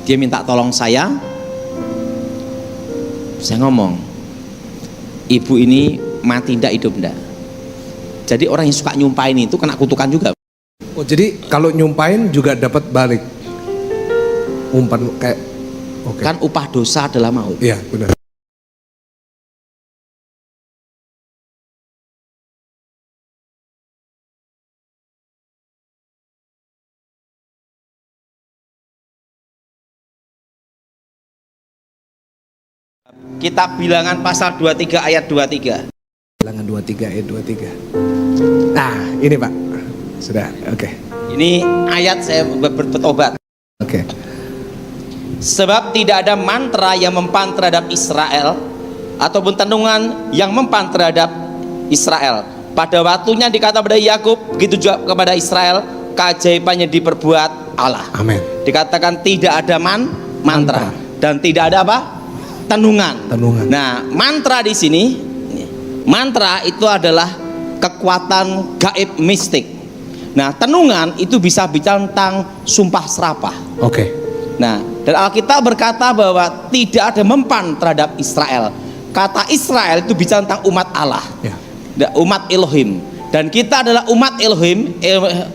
Dia minta tolong saya ngomong, ibu ini mati ndak, hidup ndak. Jadi orang yang suka nyumpain itu kena kutukan juga. Oh, jadi kalau nyumpain juga dapat balik umpan kayak Kan upah dosa adalah maut. Iya, benar. Kitab Bilangan pasal 23 ayat 23. Bilangan 23 ayat 23. Nah, ini Pak. Sudah, oke. Ini ayat saya bertobat. Oke. Sebab tidak ada mantra yang mempan terhadap Israel ataupun tenungan yang mempan terhadap Israel. Pada waktunya dikata pada Yakub, begitu juga kepada Israel, keajaibannya diperbuat Allah. Amin. Dikatakan tidak ada mantra dan tidak ada apa? Tenungan. Nah, mantra di sini, mantra itu adalah kekuatan gaib mistik. Nah, tenungan itu bisa bicara tentang sumpah serapah. Oke. Nah, dan Alkitab berkata bahwa tidak ada mempan terhadap Israel. Kata Israel itu bicara tentang umat Allah, Ya. Umat Elohim. Dan kita adalah umat Elohim,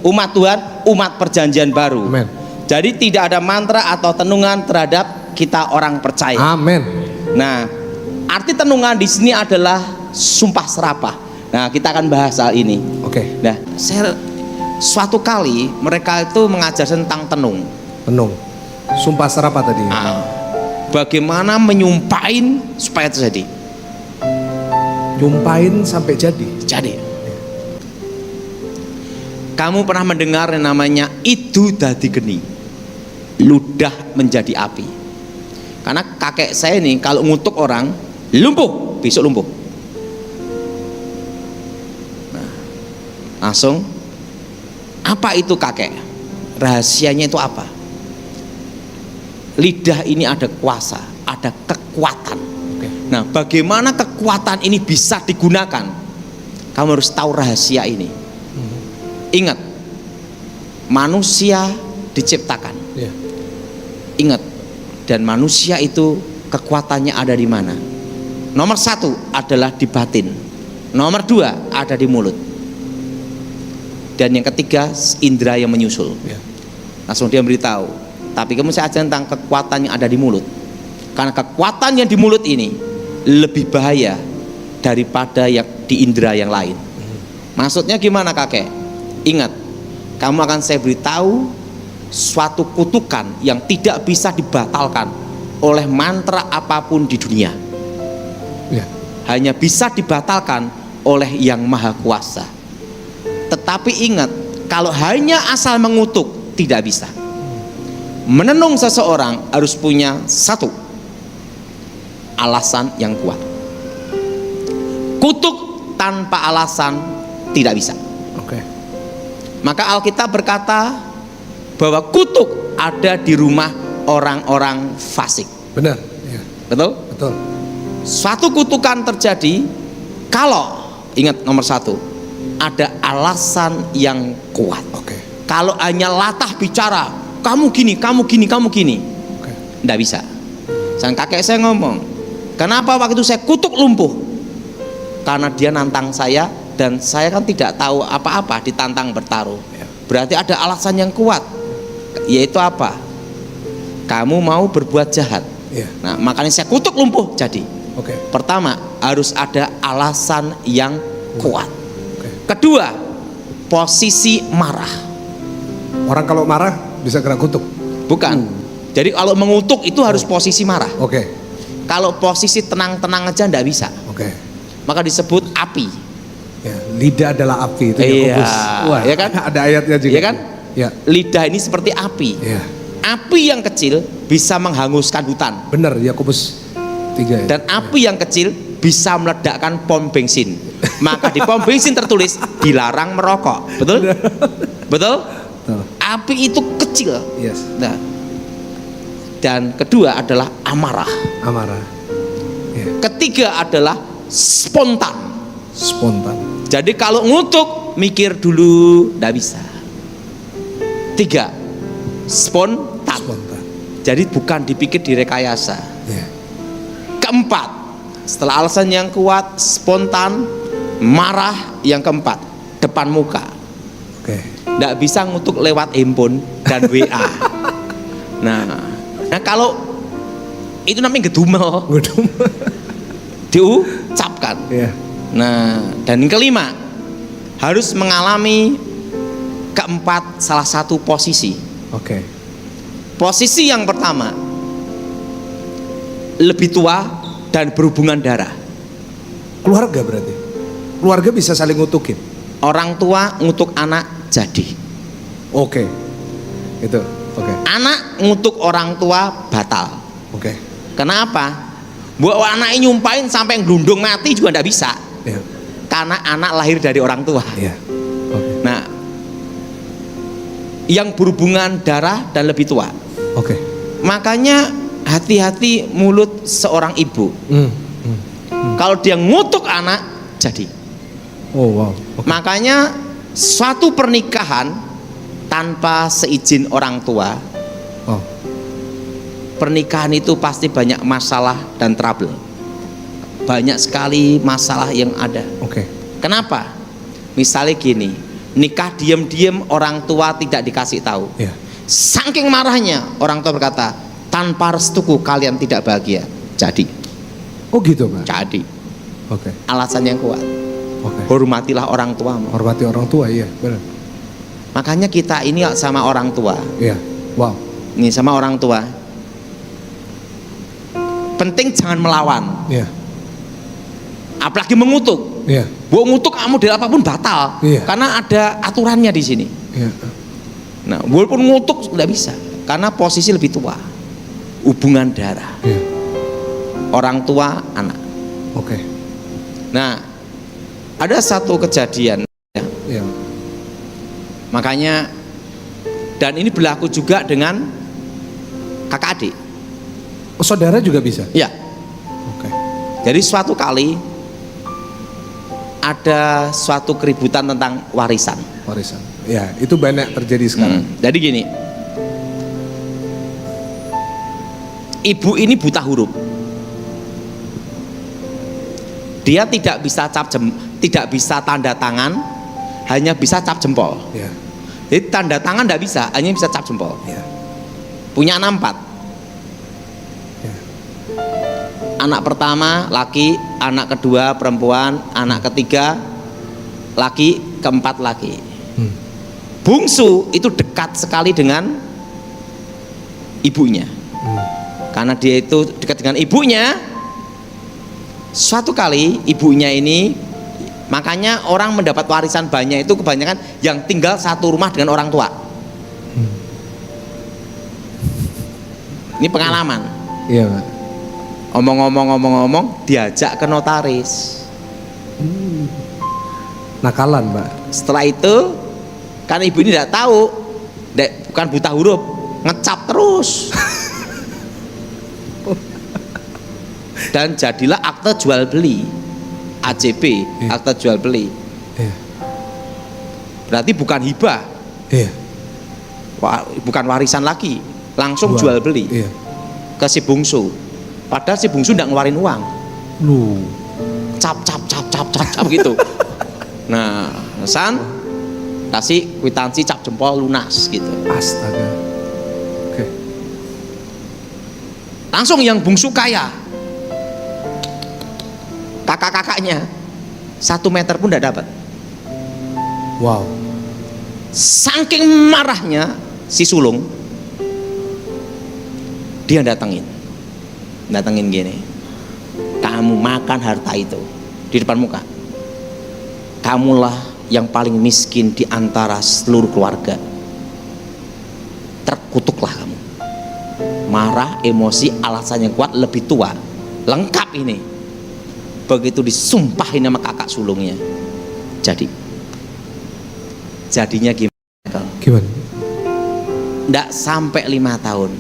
umat Tuhan, umat perjanjian baru. Amin. Jadi tidak ada mantra atau tenungan terhadap kita orang percaya. Amin. Nah, arti tenungan di sini adalah sumpah serapah. Nah, kita akan bahas hal ini. Oke. Nah, suatu kali mereka itu mengajar tentang tenung. Tenung. Sumpah serapah tadi. Bagaimana menyumpahin supaya terjadi. Nyumpain sampai jadi. Jadi, kamu pernah mendengar yang namanya itu dadi geni, ludah menjadi api. Karena kakek saya ini kalau ngutuk orang lumpuh, besok lumpuh. Nah, langsung, apa itu kakek? Rahasianya itu apa? Lidah ini ada kuasa, ada kekuatan. Nah, bagaimana kekuatan ini bisa digunakan? Kamu harus tahu rahasia ini. Ingat, manusia diciptakan. Ya. Ingat, dan manusia itu kekuatannya ada di mana? Nomor satu adalah di batin. Nomor dua ada di mulut. Dan yang ketiga indera yang menyusul. Ya. Langsung dia beritahu. Tapi kamu saya ajar tentang kekuatan yang ada di mulut. Karena kekuatan yang di mulut ini lebih bahaya daripada yang di indera yang lain. Maksudnya gimana kakek? Ingat, kamu akan saya beritahu suatu kutukan yang tidak bisa dibatalkan oleh mantra apapun di dunia. Ya. Hanya bisa dibatalkan oleh yang maha kuasa. Tetapi ingat, kalau hanya asal mengutuk tidak bisa. Menenung seseorang harus punya satu alasan yang kuat. Kutuk tanpa alasan tidak bisa. Oke. Maka Alkitab berkata bahwa kutuk ada di rumah orang-orang fasik. Benar. Ya. Betul? Betul. Suatu kutukan terjadi kalau, ingat nomor satu, ada alasan yang kuat. Oke. Kalau hanya latah bicara, kamu gini, kamu gini, kamu gini, Oke. tidak bisa. Sang kakek saya ngomong, kenapa waktu itu saya kutuk lumpuh? Karena dia nantang saya dan saya kan tidak tahu apa-apa, ditantang bertaruh. Ya. Berarti ada alasan yang kuat, yaitu apa? Kamu mau berbuat jahat. Ya. Nah, makanya saya kutuk lumpuh jadi. Oke. Pertama, harus ada alasan yang kuat. Oke. Kedua, posisi marah. Orang kalau marah bisa kena kutuk. Bukan. Jadi kalau mengutuk itu harus posisi marah. Oke. Kalau posisi tenang-tenang aja ndak bisa. Oke. Maka disebut api. Ya, lidah adalah api itu Iya. Yakobus. Wah, Ya kan? Ada ayatnya juga. Ya kan? Ya. Lidah ini seperti api. Ya. Api yang kecil bisa menghanguskan hutan. Benar, Yakobus 3. Dan api yang kecil bisa meledakkan pom bensin. Maka di pom bensin tertulis dilarang merokok. Betul? Betul? Betul. Api itu kecil. Yes. Nah, dan kedua adalah amarah. Amarah. Ya. Ketiga adalah spontan. Spontan. Jadi kalau ngutuk mikir dulu, tidak bisa. Tiga, spontan. Spontan. Jadi bukan dipikir direkayasa. Ya. Keempat, setelah alasan yang kuat, spontan, marah, yang keempat, depan muka. Oke. Nggak bisa ngutuk lewat handphone dan WA. Nah kalau itu namanya gedumel, Waduh. diucapkan. Ya. Nah, dan yang kelima, harus mengalami keempat salah satu posisi. Oke. Posisi yang pertama, lebih tua dan berhubungan darah. Keluarga berarti. Keluarga bisa saling ngutukin. Orang tua ngutuk anak jadi. Oke. Itu. Oke. Anak ngutuk orang tua batal. Oke. Kenapa? Buat anaknya nyumpain sampai gelundung mati juga ndak bisa. Ya. Karena anak lahir dari orang tua. Ya. Oke. Nah, yang berhubungan darah dan lebih tua. Oke. Makanya hati-hati mulut seorang ibu. Kalau dia ngutuk anak jadi. Oh wow. Oke. Makanya suatu pernikahan tanpa seizin orang tua, Oh. pernikahan itu pasti banyak masalah dan trouble. Banyak sekali masalah yang ada. Oke. Kenapa? Misalnya gini, nikah diam-diam orang tua tidak dikasih tahu. Ya. Saking marahnya orang tua berkata, tanpa restuku kalian tidak bahagia. Jadi. Oh gitu Pak. Jadi. Oke. Alasan yang kuat. Oke. Hormatilah orang tuamu. Hormati orang tua, iya benar. Makanya kita ini sama orang tua. Iya. Wow. Ini sama orang tua. Penting jangan melawan. Iya. Apalagi mengutuk. Iya. Bu ngutuk kamu dari apapun batal. Iya. Karena ada aturannya di sini. Iya. Nah, walaupun ngutuk tidak bisa. Karena posisi lebih tua. Hubungan darah. Iya. Orang tua, anak. Oke. Nah, ada satu kejadian. Ya. Iya. Makanya, dan ini berlaku juga dengan kakak adik. Oh, saudara juga bisa. Ya. Oke. Jadi suatu kali ada suatu keributan tentang warisan. Warisan. Ya, itu banyak terjadi sekarang. Jadi gini, ibu ini buta huruf. Dia tidak bisa tidak bisa tanda tangan, hanya bisa cap jempol. Ya. Jadi tanda tangan tidak bisa, hanya bisa cap jempol. Ya. Punya anak 4. Ya. Anak pertama laki, anak kedua perempuan, anak ketiga laki, keempat laki. Bungsu itu dekat sekali dengan ibunya. Karena dia itu dekat dengan ibunya. Suatu kali ibunya ini, makanya orang mendapat warisan banyak itu kebanyakan yang tinggal satu rumah dengan orang tua. Ini pengalaman. Iya, Pak. Omong-omong diajak ke notaris. Nakalan, Pak. Setelah itu kan ibu ini tidak tahu, bukan buta huruf, ngecap terus. Dan jadilah akte jual beli, AJB, Iya. akte jual beli. Iya. Berarti bukan hibah, Iya. bukan warisan lagi, langsung jual beli Iya. ke si bungsu. Padahal si bungsu tidak ngeluarin uang, Lu. cap gitu. Nah, San kasih kwitansi cap jempol lunas gitu. Astaga. Oke. Langsung yang bungsu kaya, kakak-kakaknya 1 meter pun tidak dapat. Wow. Saking marahnya si sulung, dia datengin gini, kamu makan harta itu di depan muka, kamulah yang paling miskin di antara seluruh keluarga, terkutuklah kamu. Marah, emosi, alasan yang kuat, lebih tua, lengkap ini. Begitu disumpahin sama kakak sulungnya, jadinya gimana? Gimana? Nggak sampai 5 tahun,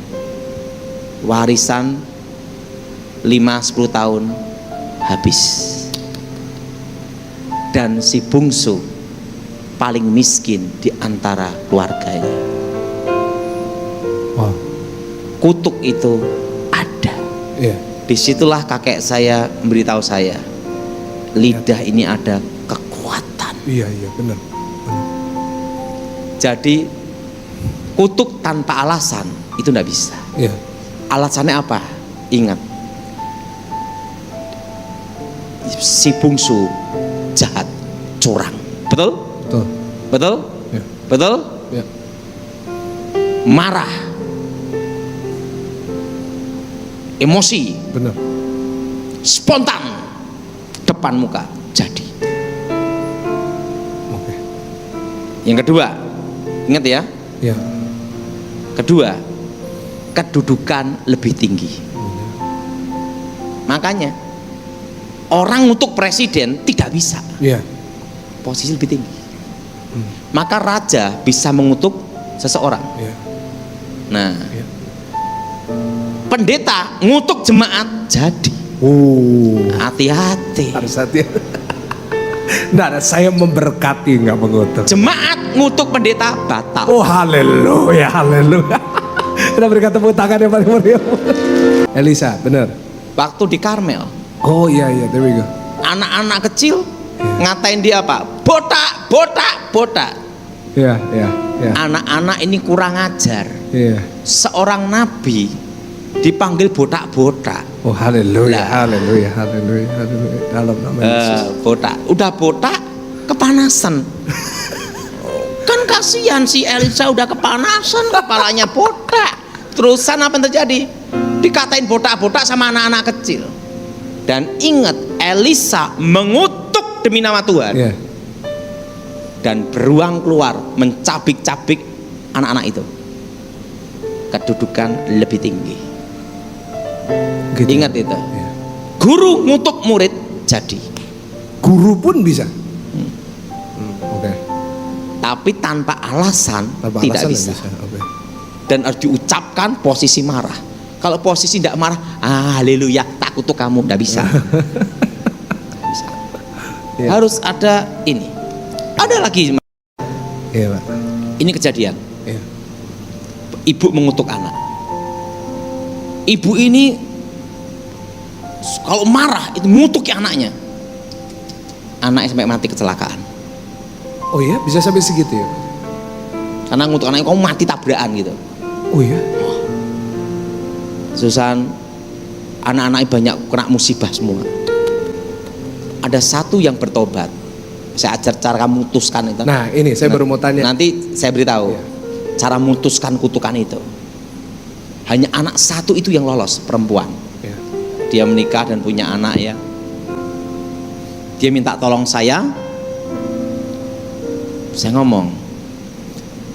warisan 5-10 tahun habis, dan si bungsu paling miskin di antara keluarganya. Wow. kutuk itu ada. Iya. Disitulah kakek saya memberitahu saya, lidah ini ada kekuatan. Iya, benar. Jadi kutuk tanpa alasan itu tidak bisa. Iya. Alasannya apa? Ingat, si bungsu jahat, curang. Betul? Betul. Betul? Iya. Betul? Iya. Marah, emosi, Benar. spontan, depan muka, jadi. Oke. Yang kedua, ingat ya, Iya. kedua, kedudukan lebih tinggi. Makanya orang untuk presiden tidak bisa, Iya. posisi lebih tinggi. Maka raja bisa mengutuk seseorang. Iya. Nah, Iya. pendeta ngutuk jemaat jadi. Hati-hati. Harus hati. Nah, saya memberkati, nggak mengutuk. Jemaat ngutuk pendeta batal. Oh, haleluya, haleluya. Kita berikan tepuk tangan yang paling meriah. Elisa, benar. Waktu di Karmel, Oh iya, there we go. anak-anak kecil ngatain dia apa? Botak, botak, botak. Iya. Anak-anak ini kurang ajar. Iya. Seorang nabi dipanggil botak-botak. Oh, haleluya, Lah. haleluya. Dalam nama Yesus. Botak, udah botak, kepanasan. Kan kasihan si Elisa udah kepanasan, kepalanya botak. Terusan apa yang terjadi? Dikatain botak-botak sama anak-anak kecil. Dan ingat, Elisa mengutuk demi nama Tuhan. Iya. Dan beruang keluar mencabik-cabik anak-anak itu. Kedudukan lebih tinggi. Gitu. Ingat itu. Iya. Guru ngutuk murid jadi. Guru pun bisa. Oke. Tapi tanpa alasan Tanpa tidak alasan bisa. Oke. Dan harus diucapkan posisi marah. Kalau posisi tidak marah, haleluya, tak kutuk kamu, tidak bisa. Nggak bisa. Iya. Harus ada ini. Ada lagi, Iya, Pak. ini kejadian. Iya. Ibu mengutuk anak. Ibu ini kalau marah itu ngutuki anaknya. Anaknya sampai mati kecelakaan. Oh iya, bisa sampai segitu ya? Karena ngutuk anaknya, kamu mati tabrakan gitu. Oh iya. Susan, anak-anaknya banyak kena musibah semua. Ada satu yang bertobat. Saya ajar cara kamu mutuskan itu. Nah, ini saya baru mau tanya. Nanti saya beritahu Iya. cara mutuskan kutukan itu. Hanya anak satu itu yang lolos, perempuan. Iya. Dia menikah dan punya anak ya. Dia minta tolong saya. Saya ngomong,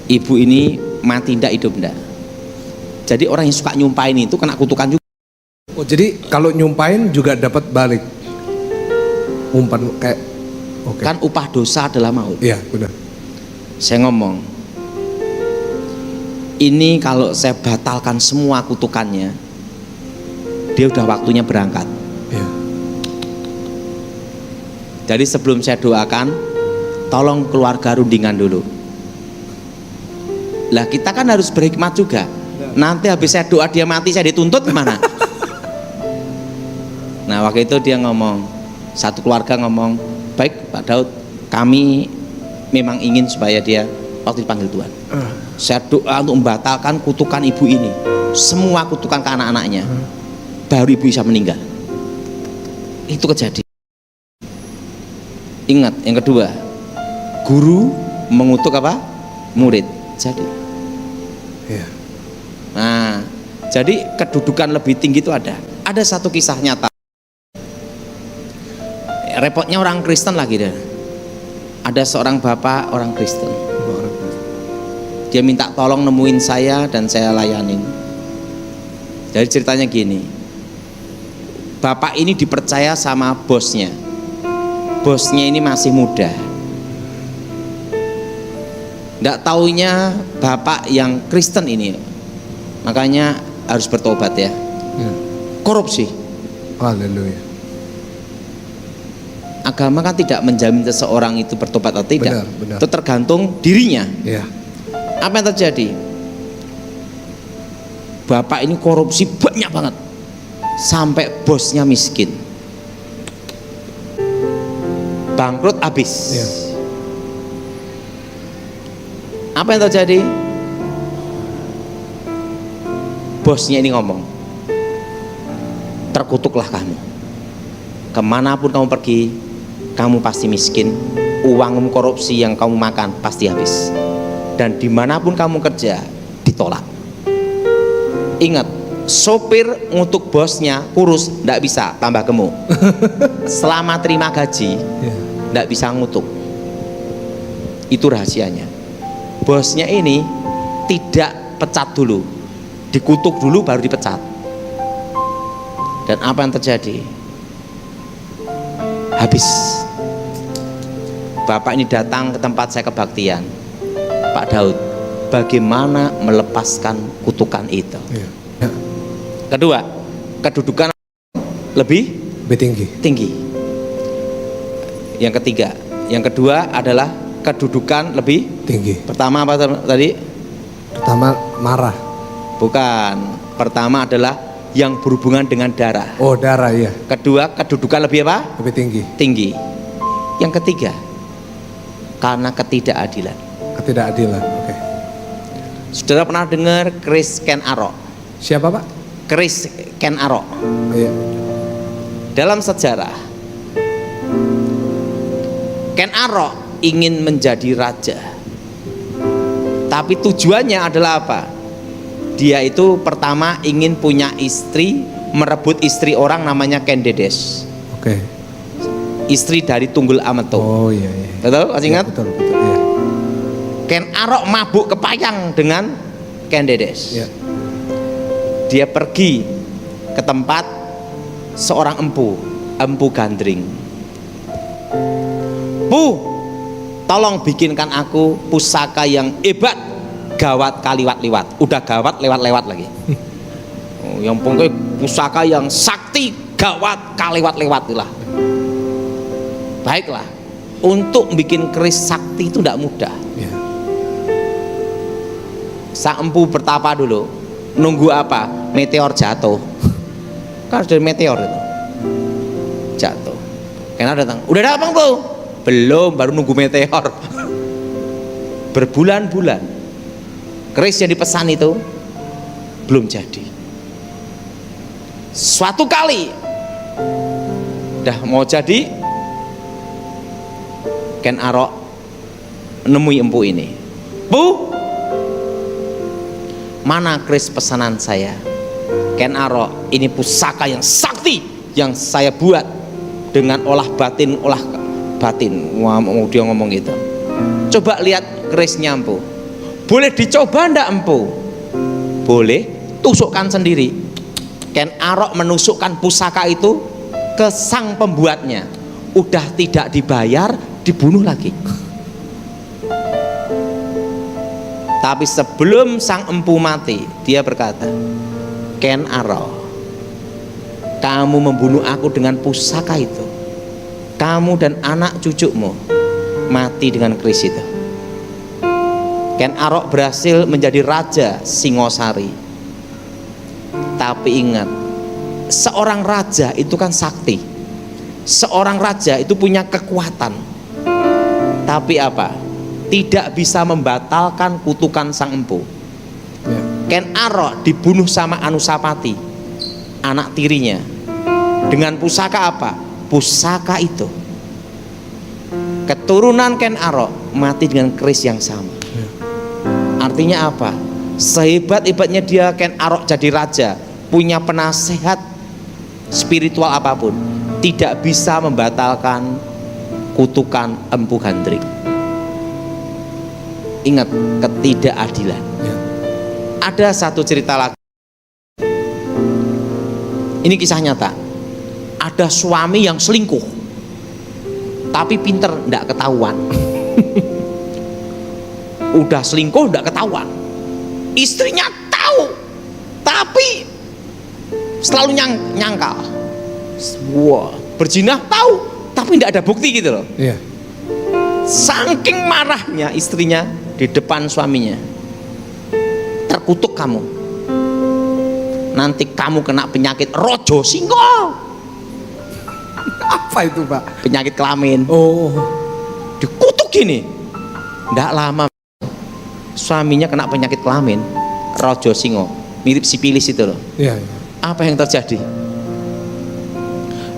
ibu ini mati ndak, hidup ndak. Jadi orang yang suka nyumpain itu kena kutukan juga. Oh, jadi kalau nyumpain juga dapat balik. Umpan kayak oke. Kan upah dosa adalah maut. Iya, benar. Saya ngomong, ini kalau saya batalkan semua kutukannya, dia udah waktunya berangkat. Iya. Jadi sebelum saya doakan, tolong keluarga rundingan dulu. Lah kita kan harus berhikmat juga. Nanti habis saya doa dia mati, saya dituntut gimana? Nah waktu itu dia ngomong, satu keluarga ngomong, baik Pak Daud, kami memang ingin supaya dia waktu dipanggil Tuhan. Saya doa untuk membatalkan kutukan ibu ini, semua kutukan ke anak-anaknya, baru ibu bisa meninggal. Itu kejadian. Ingat, yang kedua, guru mengutuk apa? Murid. Jadi, Iya. nah, jadi kedudukan lebih tinggi itu ada. Ada satu kisah nyata. Repotnya orang Kristen lagi deh. Ada seorang bapak orang Kristen. Dia minta tolong nemuin saya dan saya layanin. Jadi ceritanya gini. Bapak ini dipercaya sama bosnya. Bosnya ini masih muda. Nggak taunya bapak yang Kristen ini, makanya harus bertobat ya. Korupsi. Haleluya. Agama kan tidak menjamin seseorang itu bertobat atau tidak. Benar. Itu tergantung dirinya. Iya. Apa yang terjadi? bapak ini korupsi banyak banget sampai bosnya miskin, bangkrut habis. Iya. Apa yang terjadi? Bosnya ini ngomong, terkutuklah kamu, kemanapun kamu pergi kamu pasti miskin, uangmu korupsi yang kamu makan pasti habis, dan dimanapun kamu kerja ditolak. Ingat, sopir ngutuk bosnya kurus ndak bisa tambah gemuk. Selama terima gaji ndak bisa ngutuk. Itu rahasianya. Bosnya ini tidak pecat dulu, dikutuk dulu baru dipecat. Dan apa yang terjadi? Habis. Bapak ini datang ke tempat saya kebaktian, Pak Daud, bagaimana melepaskan kutukan itu? Ya. Kedua, kedudukan lebih tinggi. Yang ketiga, yang kedua adalah kedudukan lebih tinggi. Pertama apa tadi? Pertama marah. Bukan. Pertama adalah yang berhubungan dengan darah. Oh, darah, ya. Kedua, kedudukan lebih apa? Lebih tinggi. Tinggi. Yang ketiga, karena ketidakadilan. Ketidakadilan. Oke. Saudara pernah dengar Chris Ken Arok? Siapa, Pak? Chris Ken Arok. Oh, iya. Dalam sejarah, Ken Arok ingin menjadi raja, tapi tujuannya adalah apa? Dia itu pertama ingin punya istri, merebut istri orang namanya Ken Dedes. Oke. Istri dari Tunggul Ametung. Oh, iya, iya. Betul? Masih ingat? Betul, iya. Ken Arok mabuk kepayang dengan Ken Dedes. Iya. Dia pergi ke tempat seorang empu gandring. Bu, tolong bikinkan aku pusaka yang hebat, gawat kaliwat-liwat. Udah gawat lewat-lewat lagi. Oh, yang pokoknya pusaka yang sakti, gawat kaliwat-lewat lah. Baiklah, untuk bikin keris sakti itu tidak mudah. Ya. Sang empu bertapa dulu, nunggu apa? Meteor jatuh. Kan dari meteor itu jatuh. Karena datang, udah datang Bu? Belum, baru nunggu meteor. Berbulan-bulan keris yang dipesan itu belum jadi. Suatu kali udah mau jadi, Ken Arok nemui empu ini. Bu, mana keris pesanan saya? Ken Arok, ini pusaka yang sakti yang saya buat dengan olah batin. Wah, dia ngomong gitu. Coba lihat kerisnya empu. Boleh dicoba ndak empu? Boleh, tusukkan sendiri. Ken Arok menusukkan pusaka itu ke sang pembuatnya. Udah tidak dibayar, dibunuh lagi. Tapi sebelum sang empu mati, dia berkata, Ken Arok, kamu membunuh aku dengan pusaka itu. Kamu dan anak cucumu mati dengan keris itu. Ken Arok berhasil menjadi raja Singosari. Tapi ingat, seorang raja itu kan sakti. Seorang raja itu punya kekuatan. Tapi apa? Tidak bisa membatalkan kutukan sang empu. Ya. Ken Arok dibunuh sama Anusapati, anak tirinya, dengan pusaka apa? Pusaka itu. Keturunan Ken Arok mati dengan keris yang sama. Ya. Artinya apa? Sehebat-hebatnya dia Ken Arok jadi raja, punya penasehat spiritual apapun, tidak bisa membatalkan kutukan empu gandring. Ingat, ketidakadilan. Ya. Ada satu cerita lagi. Ini kisah nyata. Ada suami yang selingkuh, tapi pinter, ndak ketahuan. Udah selingkuh ndak ketahuan. Istrinya tahu, tapi selalu nyangkal. Wah, berzina tahu, tapi ndak ada bukti gitu loh. Iya. Saking marahnya istrinya di depan suaminya, terkutuk kamu. nanti kamu kena penyakit rojo singo. Apa itu, Pak? Penyakit kelamin. Oh. Dikutuk gini. Nggak lama suaminya kena penyakit kelamin rojo singo, mirip sipilis itu loh. Iya, iya. Apa yang terjadi?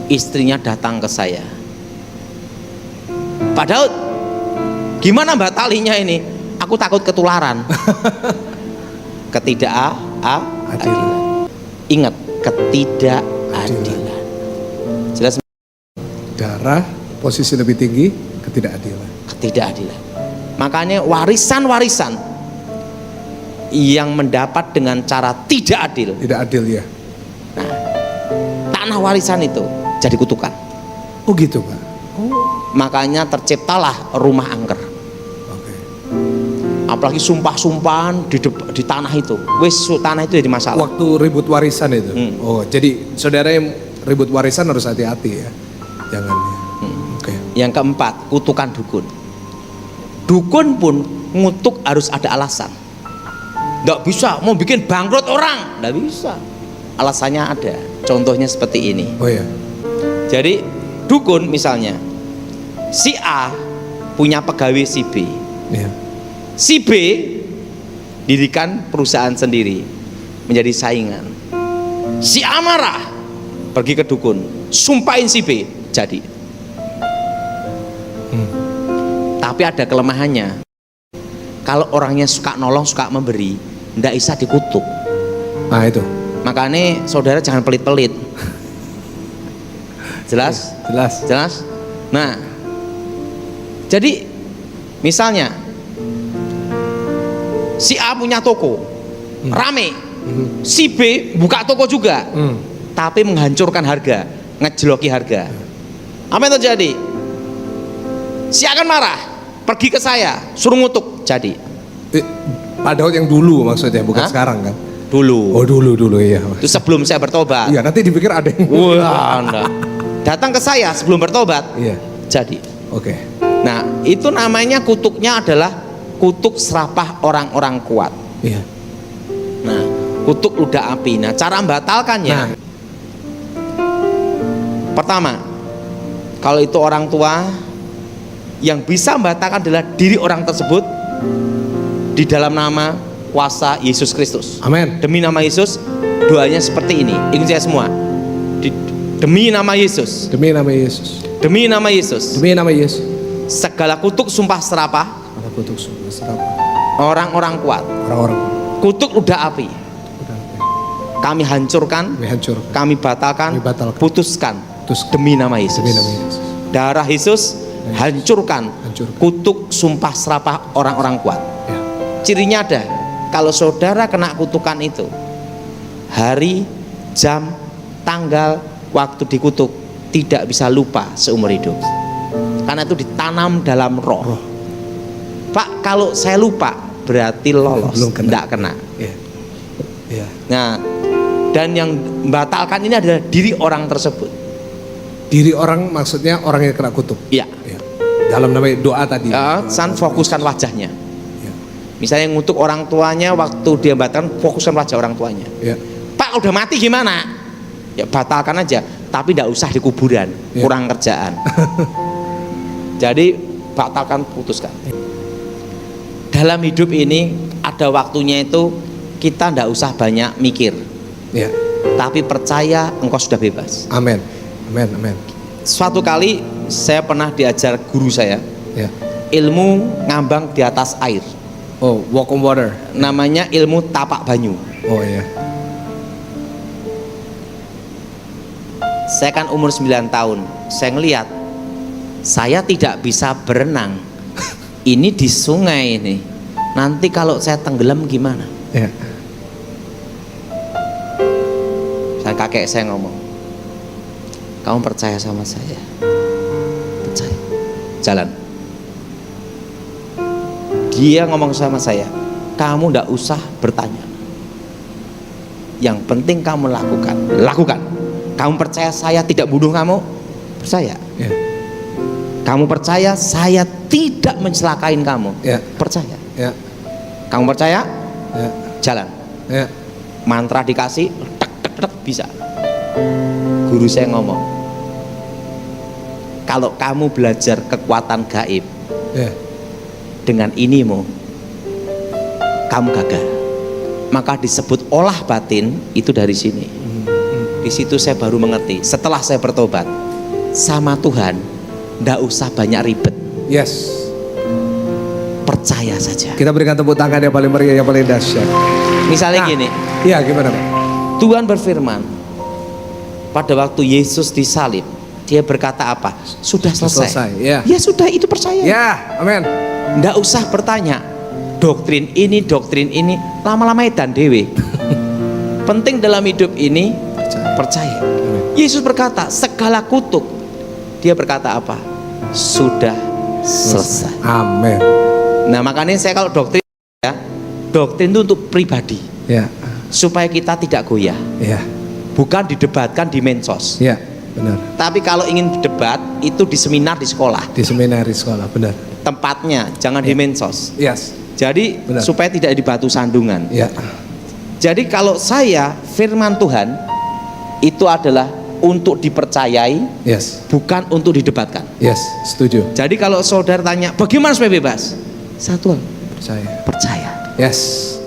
Istrinya datang ke saya, Pak Daud, gimana batalinya ini? Aku takut ketularan. Ketidakadilan. Ingat, ketidakadilan. Jelas? Darah, posisi lebih tinggi, ketidakadilan. Ketidakadilan. Makanya warisan-warisan yang mendapat dengan cara tidak adil, Tidak adil ya. nah, tanah warisan itu jadi kutukan. Oh gitu, Pak. Makanya terciptalah rumah angker. Oke. Apalagi sumpah-sumpahan di tanah itu. Wis tanah itu jadi masalah. Waktu ribut warisan itu. Oh, jadi saudara yang ribut warisan harus hati-hati ya. Jangan ya. Oke. Yang keempat, kutukan dukun. Dukun pun ngutuk harus ada alasan. Nggak bisa mau bikin bangkrut orang, nggak bisa. Alasannya ada. Contohnya seperti ini. Oh ya. Jadi dukun misalnya, si A punya pegawai si B, Iya. si B dirikan perusahaan sendiri menjadi saingan. Si A marah, pergi ke dukun, sumpahin si B, jadi. Tapi ada kelemahannya. Kalau orangnya suka nolong, suka memberi, ndak bisa dikutuk. Nah itu. Makanya saudara jangan pelit-pelit. Jelas? Jelas. Jelas? Nah, jadi misalnya si A punya toko, rame, si B buka toko juga, tapi menghancurkan harga, ngejloki harga. Apa yang terjadi? Si A akan marah, pergi ke saya, suruh ngutuk, jadi. Pak Daud yang dulu maksudnya, bukan Hah? sekarang kan? Dulu. Oh dulu iya. Itu sebelum saya bertobat. Iya, nanti dipikir ada yang. Wah, enggak. Datang ke saya sebelum bertobat, Iya. jadi. Oke. Nah, itu namanya kutuknya adalah kutuk serapah orang-orang kuat. Iya. Nah, kutuk ludah api. Nah, cara membatalkannya. Nah. Pertama, kalau itu orang tua, yang bisa membatalkan adalah diri orang tersebut di dalam nama kuasa Yesus Kristus. Amin. Demi nama Yesus, doanya seperti ini. Ingat saya semua. Demi nama Yesus. Demi nama Yesus. Demi nama Yesus. Demi nama Yesus. Segala kutuk sumpah serapah Ada kutuk surga serapa. orang-orang kuat, Orang-orang. kutuk ludah api, Udah. kami hancurkan, Kami hancur. kami batalkan, Kami batalkan. putuskan Putuskan. demi nama Yesus. Demi nama Yesus. Darah Yesus hancurkan, Hancurkan. kutuk sumpah serapah orang-orang kuat. Ya. Cirinya ada, kalau saudara kena kutukan itu, hari, jam, tanggal, waktu dikutuk tidak bisa lupa seumur hidup, karena itu ditanam dalam roh. Pak, kalau saya lupa berarti lolos, Belum kena. tidak kena. Iya. Iya. Nah, dan yang membatalkan ini adalah diri orang tersebut. Diri orang maksudnya orang yang kena kutuk. Iya. Iya. Dalam nama doa tadi. San fokuskan wajahnya. Iya. Misalnya ngutuk orang tuanya, waktu dia batalkan fokuskan wajah orang tuanya. Iya. Pak, udah mati gimana? Ya batalkan aja, tapi tidak usah di kuburan, Iya. kurang kerjaan. Jadi batalkan, putuskan. Dalam hidup ini ada waktunya itu kita tidak usah banyak mikir, Iya. tapi percaya engkau sudah bebas. Amin. Amin. Amin. Suatu kali saya pernah diajar guru saya Ya. ilmu ngambang di atas air, Oh, walk on water. namanya ilmu tapak banyu. Oh iya. Saya kan umur 9 tahun, saya ngelihat saya tidak bisa berenang. Ini di sungai ini, nanti kalau saya tenggelam gimana? Ya. Kakek saya ngomong, kamu percaya sama saya? Percaya. Jalan. Dia ngomong sama saya, kamu ndak usah bertanya. Yang penting kamu lakukan. Lakukan. Kamu percaya saya tidak bunuh kamu? Percaya. Ya. Kamu percaya saya tidak mencelakain kamu? Ya. Percaya. Ya. Kamu percaya? Ya. Jalan. Ya. Mantra dikasih, tek, tetap bisa. Guru saya ngomong, kalau kamu belajar kekuatan gaib Ya. dengan inimu, kamu gagal. Maka disebut olah batin itu dari sini. Di situ saya baru mengerti. Setelah saya bertobat sama Tuhan, ndak usah banyak ribet, Yes. percaya saja. Kita berikan tepuk tangan yang paling meriah, yang paling dahsyat. Misalnya Nah, gini, Iya, gimana Pak? Tuhan berfirman pada waktu Yesus disalib, dia berkata apa? Sudah selesai. Selesai, ya. Ya sudah, itu percaya. Ya, amin. Ndak usah bertanya doktrin ini, lama-lama edan dewe. Penting dalam hidup ini percaya. Yesus berkata segala kutuk, dia berkata apa? Sudah selesai. Amin. Nah makanya saya kalau doktrin ya, doktrin itu untuk pribadi, Ya. supaya kita tidak goyah, Ya. bukan didebatkan di mensos. Ya, benar. Tapi kalau ingin debat itu di seminar di sekolah, Di seminari sekolah, benar. tempatnya jangan di mensos. Yes. Jadi Benar. supaya tidak di batu sandungan. Ya. Jadi kalau saya firman Tuhan itu adalah untuk dipercayai, Yes. bukan untuk didebatkan. Yes, setuju. Jadi kalau saudara tanya bagaimana supaya bebas, satu Percaya. percaya. Yes.